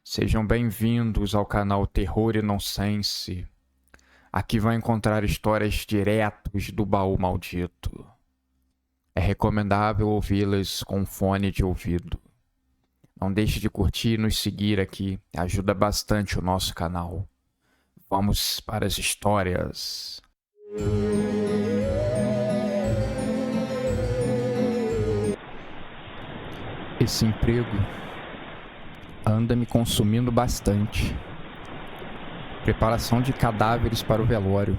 Sejam bem-vindos ao canal Terror e Nonsense. Aqui vai encontrar histórias diretos do baú maldito. É recomendável ouvi-las com fone de ouvido. Não deixe de curtir e nos seguir aqui, ajuda bastante o nosso canal. Vamos para as histórias. Esse emprego anda me consumindo bastante. Preparação de cadáveres para o velório.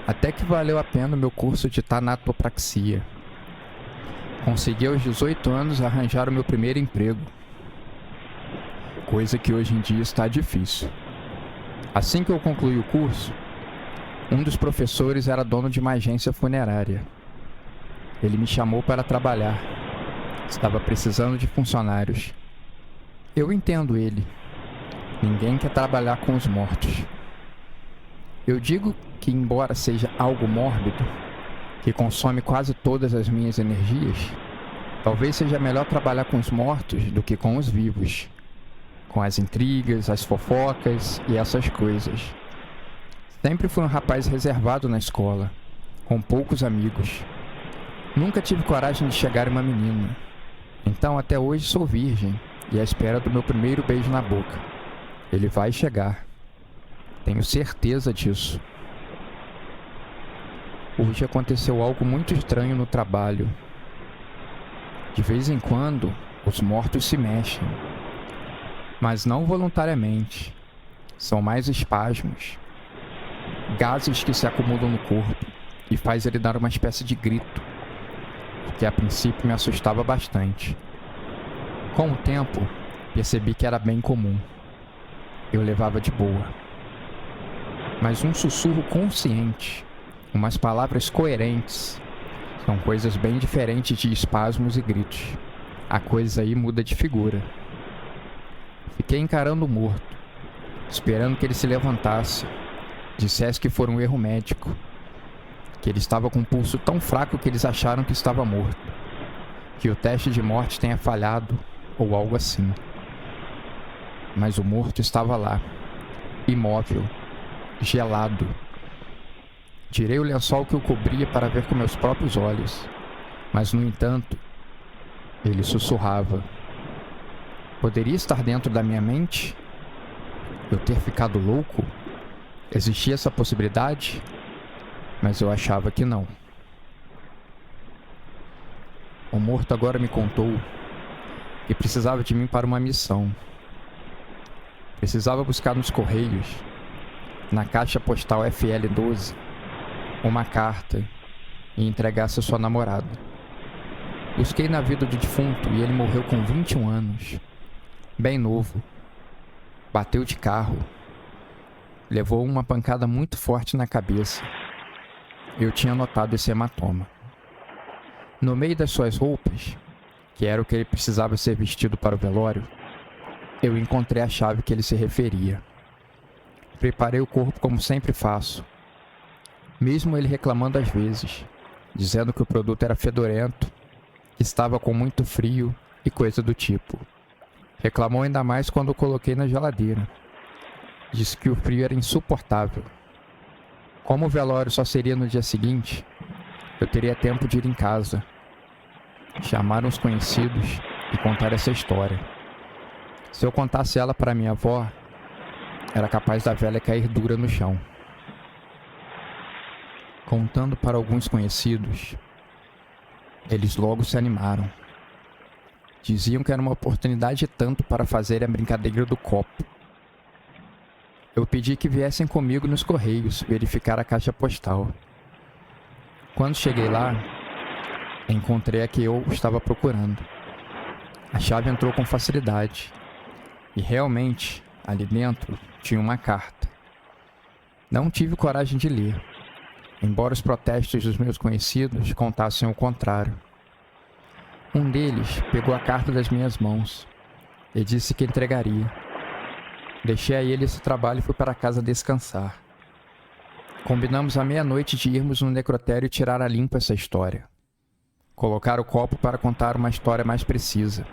Até que valeu a pena o meu curso de tanatopraxia. Consegui aos 18 anos arranjar o meu primeiro emprego. Coisa que hoje em dia está difícil. Assim que eu concluí o curso, um dos professores era dono de uma agência funerária. Ele me chamou para trabalhar. Estava precisando de funcionários. Eu entendo ele. Ninguém quer trabalhar com os mortos. Eu digo que, embora seja algo mórbido, que consome quase todas as minhas energias, talvez seja melhor trabalhar com os mortos do que com os vivos, com as intrigas, as fofocas e essas coisas. Sempre fui um rapaz reservado na escola, com poucos amigos. Nunca tive coragem de chegar em uma menina. Então até hoje sou virgem e à espera do meu primeiro beijo na boca. Ele vai chegar. Tenho certeza disso. Hoje aconteceu algo muito estranho no trabalho. De vez em quando, os mortos se mexem. Mas não voluntariamente. São mais espasmos. Gases que se acumulam no corpo e faz ele dar uma espécie de grito, o que a princípio me assustava bastante. Com o tempo, percebi que era bem comum. Eu levava de boa. Mas um sussurro consciente, umas palavras coerentes, são coisas bem diferentes de espasmos e gritos. A coisa aí muda de figura. Fiquei encarando o morto, esperando que ele se levantasse, dissesse que foi um erro médico, que ele estava com um pulso tão fraco que eles acharam que estava morto, que o teste de morte tenha falhado ou algo assim. Mas o morto estava lá, imóvel, gelado. Tirei o lençol que o cobria para ver com meus próprios olhos, mas no entanto, ele sussurrava. Poderia estar dentro da minha mente? Eu ter ficado louco? Existia essa possibilidade? Mas eu achava que não. O morto agora me contou que precisava de mim para uma missão. Precisava buscar nos correios, na caixa postal FL12, uma carta e entregasse a sua namorada. Busquei na vida do defunto e ele morreu com 21 anos, bem novo. Bateu de carro. Levou uma pancada muito forte na cabeça. Eu tinha notado esse hematoma. No meio das suas roupas, que era o que ele precisava ser vestido para o velório, eu encontrei a chave que ele se referia. Preparei o corpo como sempre faço, mesmo ele reclamando às vezes, dizendo que o produto era fedorento, que estava com muito frio e coisa do tipo. Reclamou ainda mais quando o coloquei na geladeira. Disse que o frio era insuportável. Como o velório só seria no dia seguinte, eu teria tempo de ir em casa, chamar uns conhecidos e contar essa história. Se eu contasse ela para minha avó, era capaz da velha cair dura no chão. Contando para alguns conhecidos, eles logo se animaram. Diziam que era uma oportunidade tanto para fazer a brincadeira do copo. Eu pedi que viessem comigo nos correios verificar a caixa postal. Quando cheguei lá, encontrei a que eu estava procurando. A chave entrou com facilidade. E realmente, ali dentro, tinha uma carta. Não tive coragem de ler, embora os protestos dos meus conhecidos contassem o contrário. Um deles pegou a carta das minhas mãos e disse que entregaria. Deixei a ele esse trabalho e fui para casa descansar. Combinamos à meia-noite de irmos no necrotério tirar a limpo essa história. Colocar o copo para contar uma história mais precisa.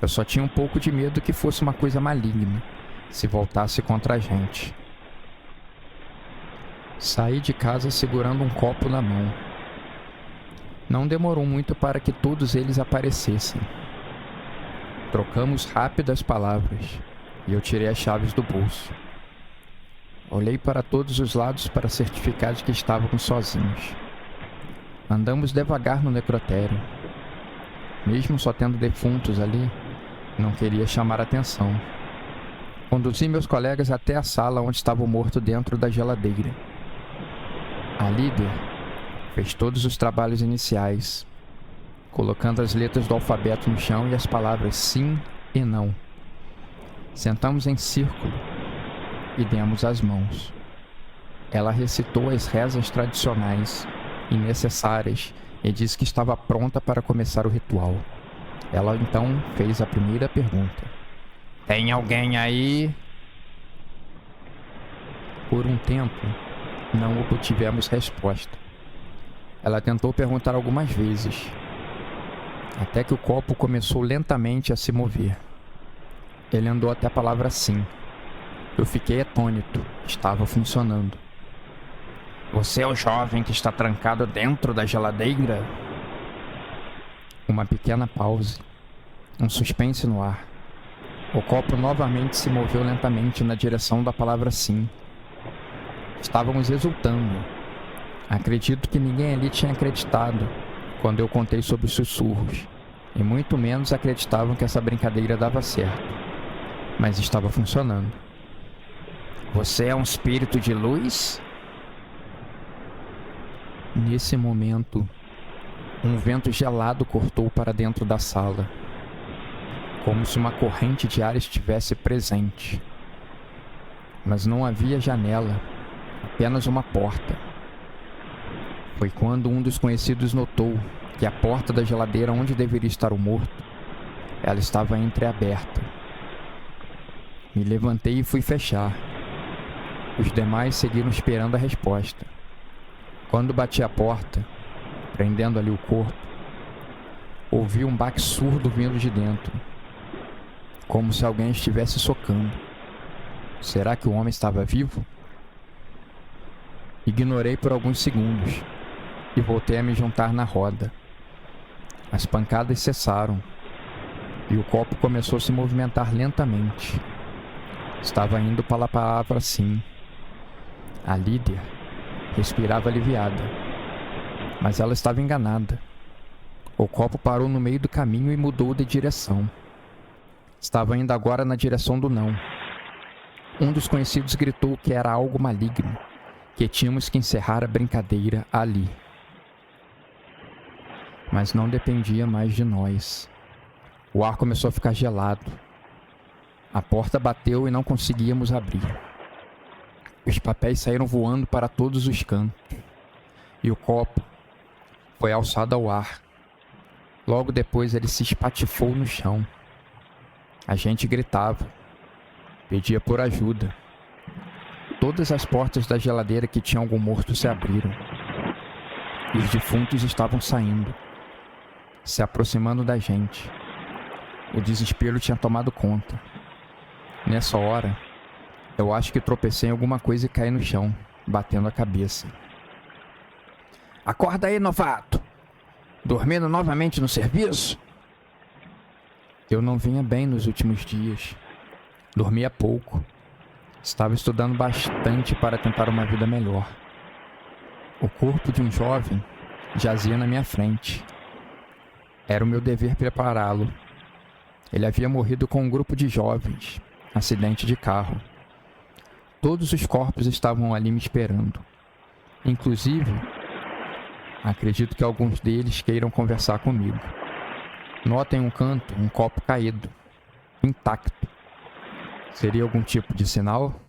Eu só tinha um pouco de medo que fosse uma coisa maligna, se voltasse contra a gente. Saí de casa segurando um copo na mão. Não demorou muito para que todos eles aparecessem. Trocamos rápidas palavras e eu tirei as chaves do bolso. Olhei para todos os lados para certificar de que estávamos sozinhos. Andamos devagar no necrotério. Mesmo só tendo defuntos ali, não queria chamar atenção. Conduzi meus colegas até a sala onde estava o morto dentro da geladeira. A líder fez todos os trabalhos iniciais, colocando as letras do alfabeto no chão e as palavras sim e não. Sentamos em círculo e demos as mãos. Ela recitou as rezas tradicionais e necessárias e disse que estava pronta para começar o ritual. Ela então fez a primeira pergunta. Tem alguém aí? Por um tempo, não obtivemos resposta. Ela tentou perguntar algumas vezes, até que o copo começou lentamente a se mover. Ele andou até a palavra sim. Eu fiquei atônito. Estava funcionando. Você é o jovem que está trancado dentro da geladeira? Uma pequena pausa. Um suspense no ar. O copo novamente se moveu lentamente na direção da palavra sim. Estávamos exultando. Acredito que ninguém ali tinha acreditado quando eu contei sobre os sussurros, e muito menos acreditavam que essa brincadeira dava certo. Mas estava funcionando. Você é um espírito de luz? Nesse momento, um vento gelado cortou para dentro da sala, como se uma corrente de ar estivesse presente. Mas não havia janela, apenas uma porta. Foi quando um dos conhecidos notou que a porta da geladeira onde deveria estar o morto, ela estava entreaberta. Me levantei e fui fechar. Os demais seguiram esperando a resposta. Quando bati a porta, prendendo ali o corpo, ouvi um baque surdo vindo de dentro, como se alguém estivesse socando. Será que o homem estava vivo? Ignorei por alguns segundos e voltei a me juntar na roda. As pancadas cessaram e o copo começou a se movimentar lentamente. Estava indo para a palavra sim. A líder respirava aliviada, mas ela estava enganada. O copo parou no meio do caminho e mudou de direção. Estava indo agora na direção do não. Um dos conhecidos gritou que era algo maligno, que tínhamos que encerrar a brincadeira ali. Mas não dependia mais de nós. O ar começou a ficar gelado. A porta bateu e não conseguíamos abrir. Os papéis saíram voando para todos os cantos. E o copo foi alçado ao ar. Logo depois ele se espatifou no chão. A gente gritava. Pedia por ajuda. Todas as portas da geladeira que tinha algum morto se abriram. E os defuntos estavam saindo, se aproximando da gente. O desespero tinha tomado conta. Nessa hora, eu acho que tropecei em alguma coisa e caí no chão, batendo a cabeça. Acorda aí, novato! Dormindo novamente no serviço? Eu não vinha bem nos últimos dias. Dormia pouco. Estava estudando bastante para tentar uma vida melhor. O corpo de um jovem jazia na minha frente. Era o meu dever prepará-lo. Ele havia morrido com um grupo de jovens, acidente de carro. Todos os corpos estavam ali me esperando. Inclusive, acredito que alguns deles queiram conversar comigo. Notem um canto, um copo caído, intacto. Seria algum tipo de sinal?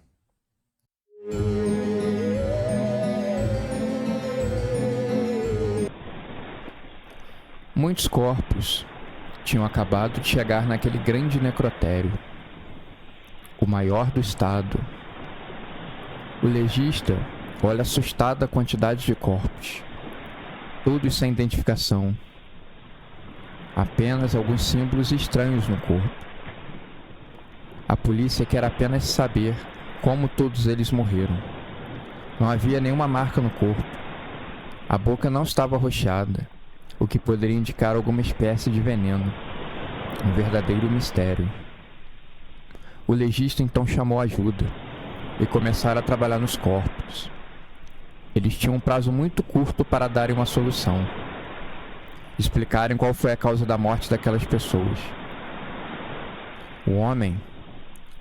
Muitos corpos tinham acabado de chegar naquele grande necrotério, o maior do estado. O legista olha assustado a quantidade de corpos, todos sem identificação. apenas alguns símbolos estranhos no corpo. A polícia quer apenas saber como todos eles morreram. Não havia nenhuma marca no corpo. A boca não estava arroxeada, o que poderia indicar alguma espécie de veneno. Um verdadeiro mistério. O legista então chamou ajuda e começaram a trabalhar nos corpos. Eles tinham um prazo muito curto para darem uma solução. Explicarem qual foi a causa da morte daquelas pessoas. O homem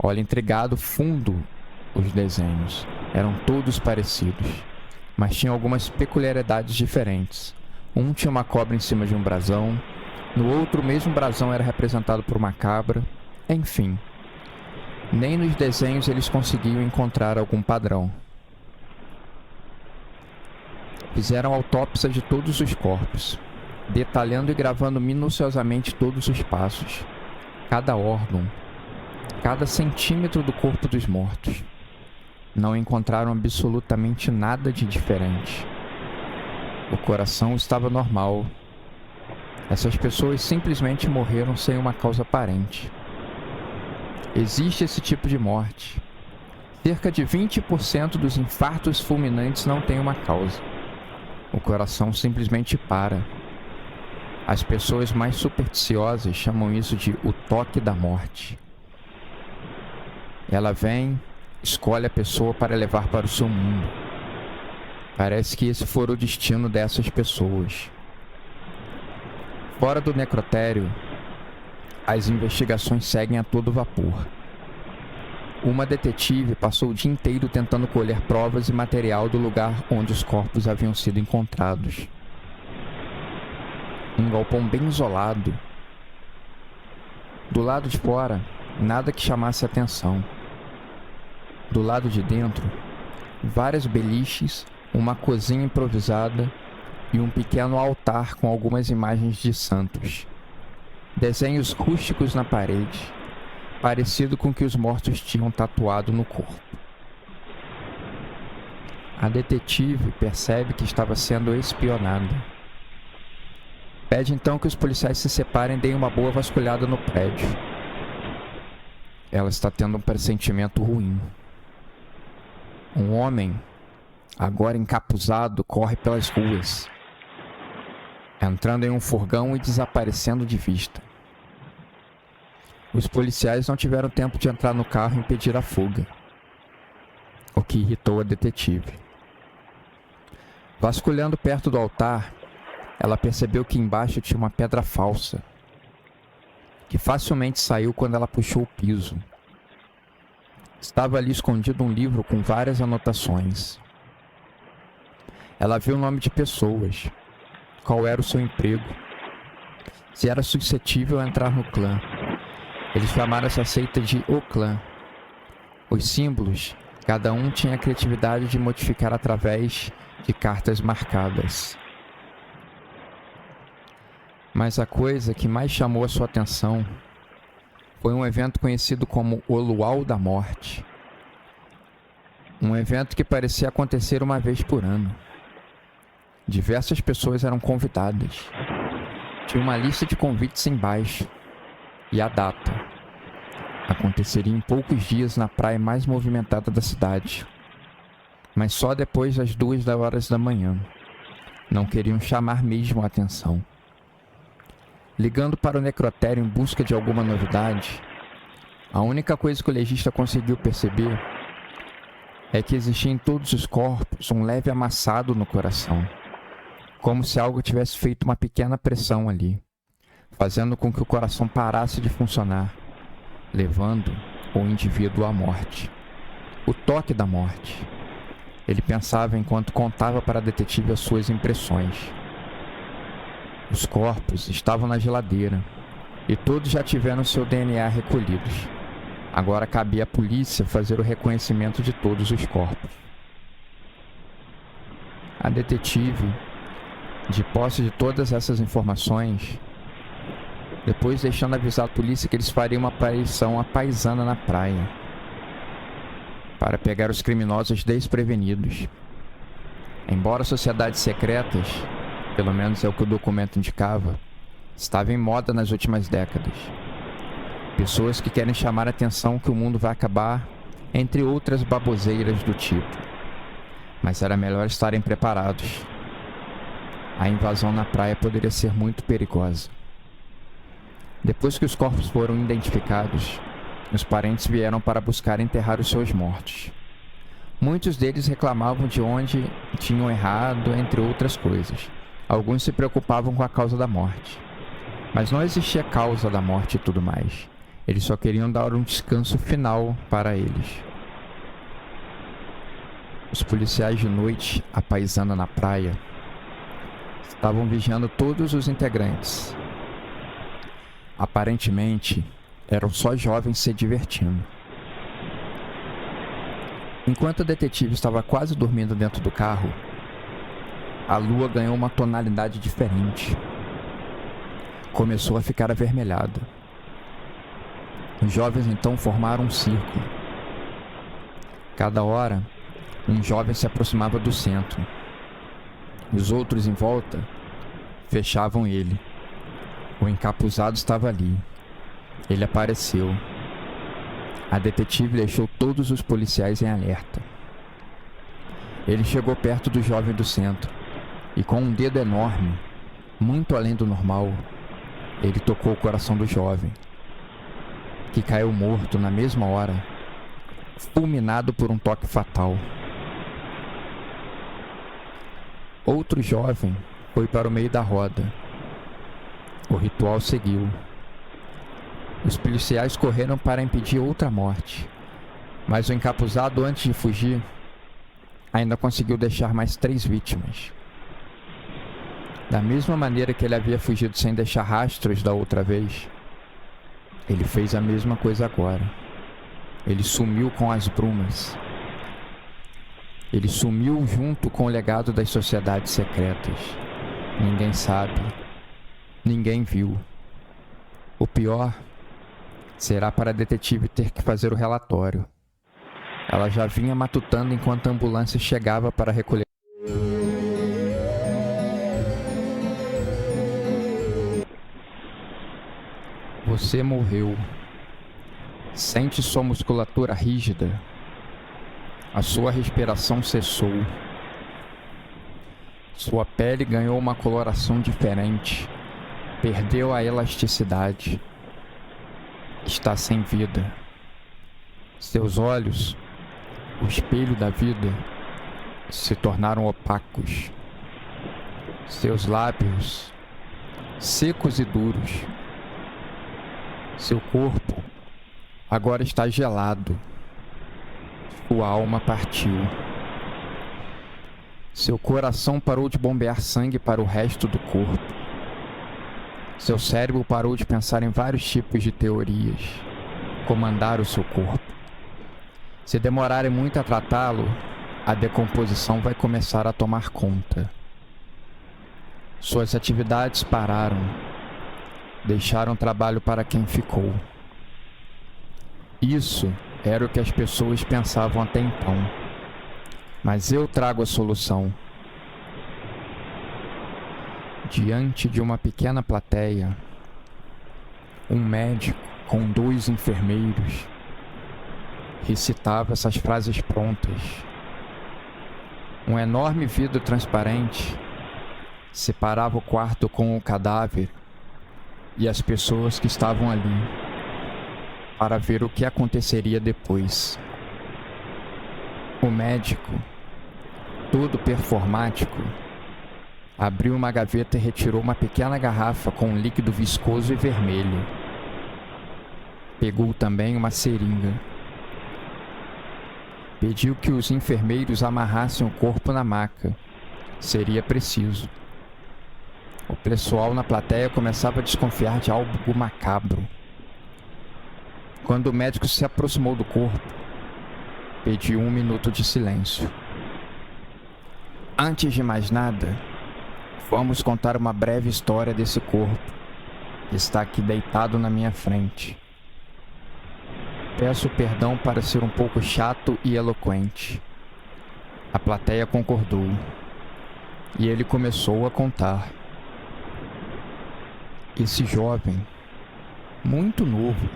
olha intrigado fundo os desenhos. Eram todos parecidos, mas tinham algumas peculiaridades diferentes. Um tinha uma cobra em cima de um brasão, no outro o mesmo brasão era representado por uma cabra. Enfim, nem nos desenhos eles conseguiam encontrar algum padrão. Fizeram autópsia de todos os corpos, detalhando e gravando minuciosamente todos os passos, cada órgão, cada centímetro do corpo dos mortos. Não encontraram absolutamente nada de diferente. O coração estava normal. Essas pessoas simplesmente morreram sem uma causa aparente. Existe esse tipo de morte. Cerca de 20% dos infartos fulminantes não têm uma causa. O coração simplesmente para. As pessoas mais supersticiosas chamam isso de o toque da morte. Ela vem, escolhe a pessoa para levar para o seu mundo. Parece que esse for o destino dessas pessoas. Fora do necrotério, as investigações seguem a todo vapor. Uma detetive passou o dia inteiro tentando colher provas e material do lugar onde os corpos haviam sido encontrados. Um galpão bem isolado. Do lado de fora, nada que chamasse atenção. Do lado de dentro, várias beliches, uma cozinha improvisada e um pequeno altar com algumas imagens de santos. Desenhos rústicos na parede, parecido com o que os mortos tinham tatuado no corpo. A detetive percebe que estava sendo espionada. Pede então que os policiais se separem e deem uma boa vasculhada no prédio. Ela está tendo um pressentimento ruim. Um homem, agora encapuzado, corre pelas ruas, entrando em um furgão e desaparecendo de vista. Os policiais não tiveram tempo de entrar no carro e impedir a fuga, o que irritou a detetive. Vasculhando perto do altar, ela percebeu que embaixo tinha uma pedra falsa, que facilmente saiu quando ela puxou o piso. Estava ali escondido um livro com várias anotações. Ela viu o nome de pessoas, qual era o seu emprego, se era suscetível a entrar no clã. Eles chamaram essa seita de O Clã. Os símbolos, cada um tinha a criatividade de modificar através de cartas marcadas. Mas a coisa que mais chamou a sua atenção foi um evento conhecido como o Luau da Morte. Um evento que parecia acontecer uma vez por ano. Diversas pessoas eram convidadas. Tinha uma lista de convites embaixo. E a data. Aconteceria em poucos dias na praia mais movimentada da cidade. Mas só depois das 2 da manhã. Não queriam chamar mesmo a atenção. Ligando para o necrotério em busca de alguma novidade, a única coisa que o legista conseguiu perceber é que existia em todos os corpos um leve amassado no coração, como se algo tivesse feito uma pequena pressão ali, fazendo com que o coração parasse de funcionar, levando o indivíduo à morte. O toque da morte. Ele pensava enquanto contava para a detetive as suas impressões. Os corpos estavam na geladeira e todos já tiveram seu DNA recolhidos. Agora cabia à polícia fazer o reconhecimento de todos os corpos. A detetive, de posse de todas essas informações, depois deixando avisar a polícia que eles fariam uma aparição à paisana na praia para pegar os criminosos desprevenidos. Embora sociedades secretas, pelo menos é o que o documento indicava, estava em moda nas últimas décadas. Pessoas que querem chamar a atenção que o mundo vai acabar, entre outras baboseiras do tipo. Mas era melhor estarem preparados. A invasão na praia poderia ser muito perigosa. Depois que os corpos foram identificados, os parentes vieram para buscar enterrar os seus mortos. Muitos deles reclamavam de onde tinham errado, entre outras coisas. Alguns se preocupavam com a causa da morte. Mas não existia causa da morte e tudo mais. Eles só queriam dar um descanso final para eles. Os policiais de noite, apaisando na praia, estavam vigiando todos os integrantes. Aparentemente, eram só jovens se divertindo. Enquanto o detetive estava quase dormindo dentro do carro, a lua ganhou uma tonalidade diferente. Começou a ficar avermelhada. Os jovens então formaram um círculo. Cada hora, um jovem se aproximava do centro. Os outros em volta fechavam ele. O encapuzado estava ali. Ele apareceu. A detetive deixou todos os policiais em alerta. Ele chegou perto do jovem do centro e, com um dedo enorme, muito além do normal, ele tocou o coração do jovem, que caiu morto na mesma hora, fulminado por um toque fatal. Outro jovem foi para o meio da roda. O ritual seguiu. Os policiais correram para impedir outra morte, mas o encapuzado, antes de fugir, ainda conseguiu deixar mais 3 vítimas. Da mesma maneira que ele havia fugido sem deixar rastros da outra vez, ele fez a mesma coisa agora. Ele sumiu com as brumas. Ele sumiu junto com o legado das sociedades secretas. Ninguém sabe. Ninguém viu. O pior será para a detetive ter que fazer o relatório. Ela já vinha matutando enquanto a ambulância chegava para recolher. Você morreu. Sente sua musculatura rígida. A sua respiração cessou. Sua pele ganhou uma coloração diferente. Perdeu a elasticidade. Está sem vida. Seus olhos, o espelho da vida, se tornaram opacos. Seus lábios, secos e duros. Seu corpo agora está gelado. Sua alma partiu. Seu coração parou de bombear sangue para o resto do corpo. Seu cérebro parou de pensar em vários tipos de teorias, comandar o seu corpo. Se demorarem muito a tratá-lo, a decomposição vai começar a tomar conta. Suas atividades pararam, deixaram trabalho para quem ficou. Isso era o que as pessoas pensavam até então, mas eu trago a solução. Diante de uma pequena plateia, um médico com 2 enfermeiros recitava essas frases prontas. Um enorme vidro transparente separava o quarto com o cadáver e as pessoas que estavam ali, para ver o que aconteceria depois. O médico, todo performático, abriu uma gaveta e retirou uma pequena garrafa com um líquido viscoso e vermelho. Pegou também uma seringa. Pediu que os enfermeiros amarrassem o corpo na maca. Seria preciso. O pessoal na plateia começava a desconfiar de algo macabro. Quando o médico se aproximou do corpo, pediu 1 minuto de silêncio. Antes de mais nada, vamos contar uma breve história desse corpo que está aqui deitado na minha frente. Peço perdão para ser um pouco chato e eloquente. A plateia concordou, e ele começou a contar. Esse jovem, muito novo,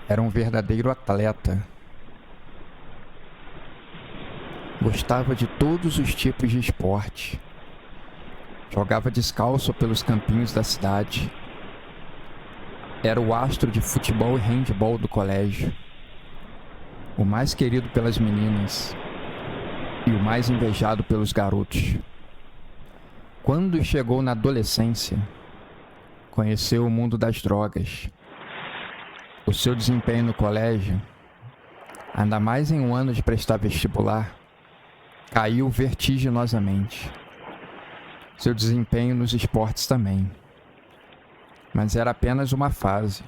era um verdadeiro atleta. Gostava de todos os tipos de esporte. Jogava descalço pelos campinhos da cidade. Era o astro de futebol e handebol do colégio. O mais querido pelas meninas e o mais invejado pelos garotos. Quando chegou na adolescência, conheceu o mundo das drogas. O seu desempenho no colégio, ainda mais em um ano de prestar vestibular, caiu vertiginosamente. Seu desempenho nos esportes também. Mas era apenas uma fase.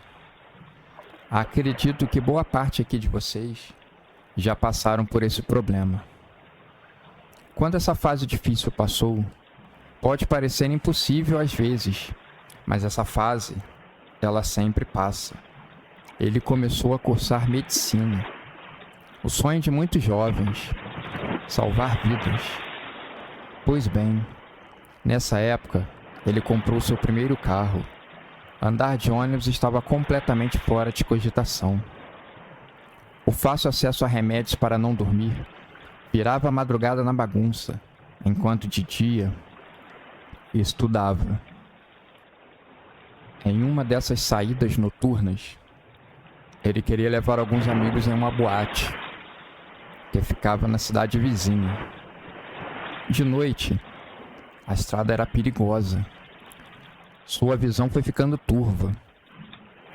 Acredito que boa parte aqui de vocês já passaram por esse problema. Quando essa fase difícil passou, pode parecer impossível às vezes, mas essa fase, ela sempre passa. Ele começou a cursar medicina. O sonho de muitos jovens, salvar vidas. Pois bem, nessa época, ele comprou seu primeiro carro. Andar de ônibus estava completamente fora de cogitação. O fácil acesso a remédios para não dormir virava a madrugada na bagunça, enquanto de dia estudava. Em uma dessas saídas noturnas, ele queria levar alguns amigos em uma boate, que ficava na cidade vizinha. De noite, a estrada era perigosa. Sua visão foi ficando turva.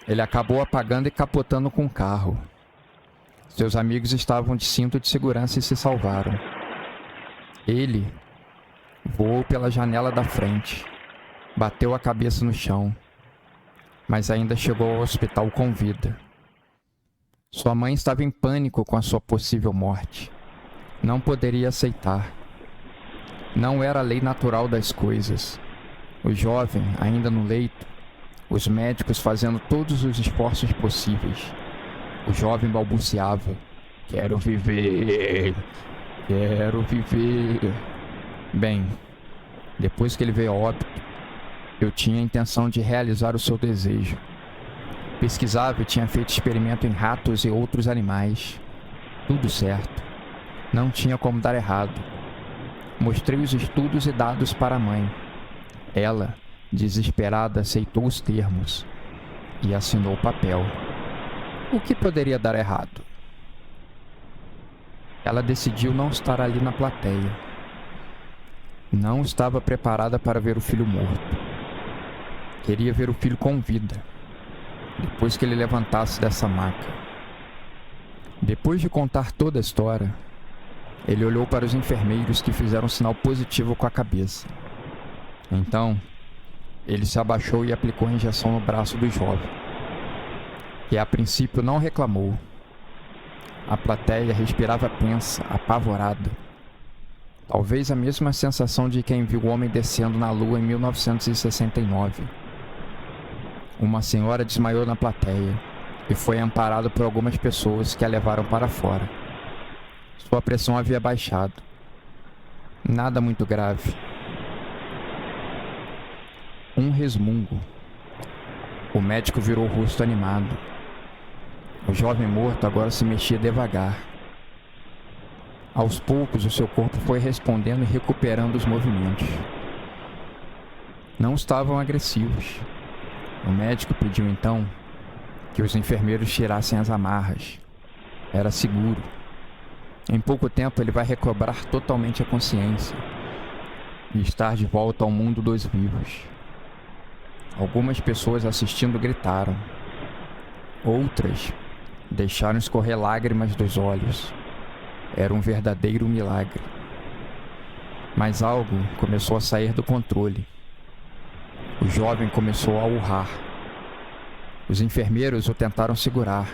Ele acabou apagando e capotando com o carro. Seus amigos estavam de cinto de segurança e se salvaram. Ele voou pela janela da frente, bateu a cabeça no chão, mas ainda chegou ao hospital com vida. Sua mãe estava em pânico com a sua possível morte. Não poderia aceitar. Não era a lei natural das coisas. O jovem, ainda no leito, os médicos fazendo todos os esforços possíveis. O jovem balbuciava: "Quero viver, quero viver." Bem, depois que ele veio a óbito, eu tinha a intenção de realizar o seu desejo. Pesquisava e tinha feito experimento em ratos e outros animais. Tudo certo. Não tinha como dar errado. Mostrei os estudos e dados para a mãe. Ela, desesperada, aceitou os termos e assinou o papel. O que poderia dar errado? Ela decidiu não estar ali na plateia. Não estava preparada para ver o filho morto. Queria ver o filho com vida, depois que ele levantasse dessa maca. Depois de contar toda a história, ele olhou para os enfermeiros que fizeram um sinal positivo com a cabeça. Então, ele se abaixou e aplicou a injeção no braço do jovem, que a princípio não reclamou. A plateia respirava tensa, apavorada. Talvez a mesma sensação de quem viu o homem descendo na lua em 1969. Uma senhora desmaiou na plateia e foi amparada por algumas pessoas que a levaram para fora. Sua pressão havia baixado. Nada muito grave. Um resmungo. O médico virou o rosto animado. O jovem morto agora se mexia devagar. Aos poucos, o seu corpo foi respondendo e recuperando os movimentos. Não estavam agressivos. O médico pediu então que os enfermeiros tirassem as amarras. Era seguro. Em pouco tempo ele vai recobrar totalmente a consciência e estar de volta ao mundo dos vivos. Algumas pessoas assistindo gritaram. Outras deixaram escorrer lágrimas dos olhos. Era um verdadeiro milagre. Mas algo começou a sair do controle. O jovem começou a urrar. Os enfermeiros o tentaram segurar,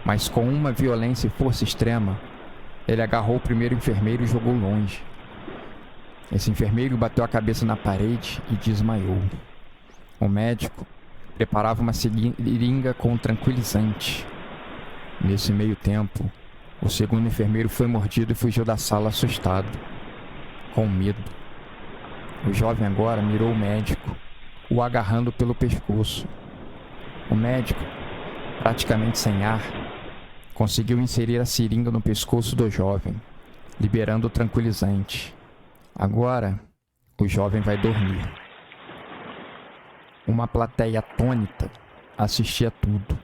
mas com uma violência e força extrema, ele agarrou o primeiro enfermeiro e jogou longe. Esse enfermeiro bateu a cabeça na parede e desmaiou. O médico preparava uma seringa com um tranquilizante. Nesse meio tempo, o segundo enfermeiro foi mordido e fugiu da sala assustado, com medo. O jovem agora mirou o médico o agarrando pelo pescoço. O médico, praticamente sem ar, conseguiu inserir a seringa no pescoço do jovem, liberando o tranquilizante. Agora, o jovem vai dormir. Uma plateia atônita assistia tudo,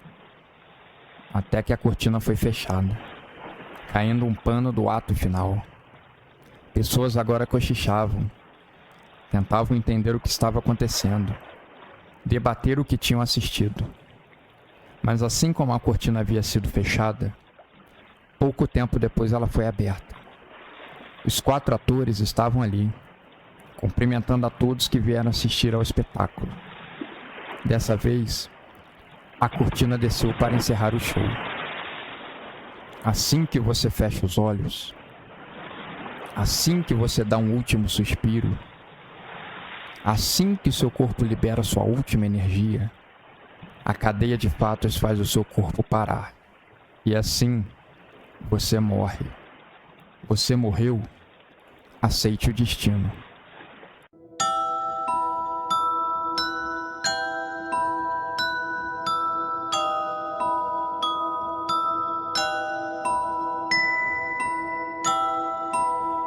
até que a cortina foi fechada, caindo um pano do ato final. Pessoas agora cochichavam, tentavam entender o que estava acontecendo, debater o que tinham assistido. Mas assim como a cortina havia sido fechada, pouco tempo depois ela foi aberta. Os 4 atores estavam ali, cumprimentando a todos que vieram assistir ao espetáculo. Dessa vez, a cortina desceu para encerrar o show. Assim que você fecha os olhos, assim que você dá um último suspiro, assim que seu corpo libera sua última energia, a cadeia de fatos faz o seu corpo parar. E assim, você morre. Você morreu, aceite o destino.